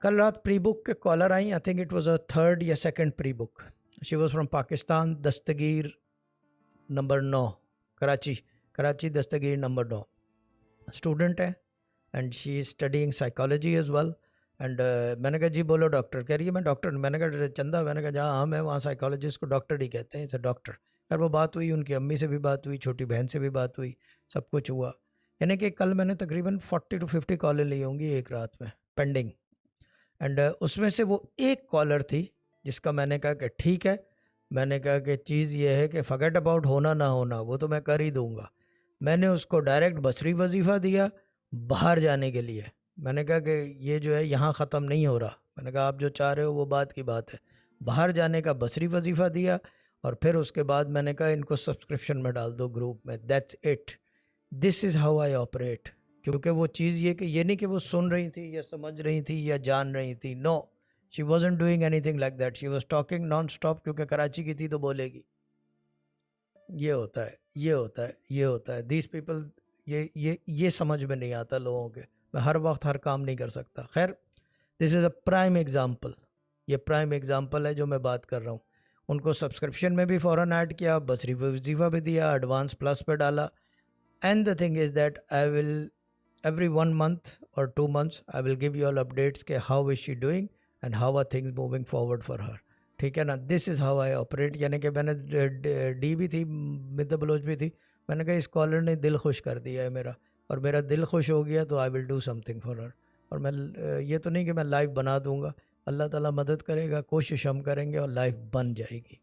कल रात pre book के कॉलर आई, I think it was a third या second pre book. She was from Pakistan, Dastagir number 9, Karachi Dastagir number 9 student है, and she is studying psychology as well. And मैंने कहा जी बोलो डॉक्टर. कह रही है मैं डॉक्टर. मैंने कहा चंदा, मैंने कहा जहाँ हम हैं वहाँ साइकोलॉजिस्ट को डॉक्टर ही कहते हैं, इसे डॉक्टर. फिर वो बात हुई, उनकी अम्मी से भी बात हुई, छोटी बहन से भी बात हुई, सब कुछ हुआ. यानी कि कल मैंने तकरीबन 40 to 50 कॉलें ली होंगी एक रात में पेंडिंग. एंड उसमें से वो एक कॉलर थी जिसका मैंने कहा कि ठीक है, मैंने कहा कि चीज़ ये है कि फॉरगेट अबाउट होना ना होना वो तो मैं कर ही दूंगा. मैंने उसको डायरेक्ट बसरी वजीफ़ा दिया बाहर जाने के लिए. मैंने कहा कि ये जो है यहाँ ख़त्म नहीं हो रहा. मैंने कहा आप जो चाह रहे हो वो बात की बात है. बाहर जाने का बसरी वजीफ़ा दिया और फिर उसके बाद मैंने कहा इनको सब्सक्रिप्शन में डाल दो ग्रुप में. That's it. This is how I operate. क्योंकि वो चीज़ ये नहीं कि वो सुन रही थी या समझ रही थी या जान रही थी. No, she wasn't doing anything like that. She was talking non stop, क्योंकि कराची की थी तो बोलेगी. ये होता है, ये होता है, ये होता है. दीज पीपल, ये समझ में नहीं आता लोगों के. मैं हर वक्त हर काम नहीं कर सकता. खैर, this is a prime example. ये प्राइम एग्जाम्पल है जो मैं बात कर रहा हूँ. उनको सब्सक्रिप्शन में भी फ़ौरन ऐड किया, बसरी वजीफ़ा भी दिया, एडवांस प्लस पे डाला. And the thing is that I will every 1 month or 2 months I will give you all updates के how is she doing and how are things moving forward for her. ठीक है ना. This is how I operate. यानी कि मैंने D भी थी, मिद Bloch भी थी. मैंने कहा इस कॉलर ने दिल खुश कर दिया है मेरा, और मेरा दिल खुश हो गया तो I will do something for her. और मैं ये तो नहीं कि मैं लाइव बना दूंगा. अल्लाह ताला मदद करेगा, कोशिश हम करेंगे और लाइव बन जाएगी.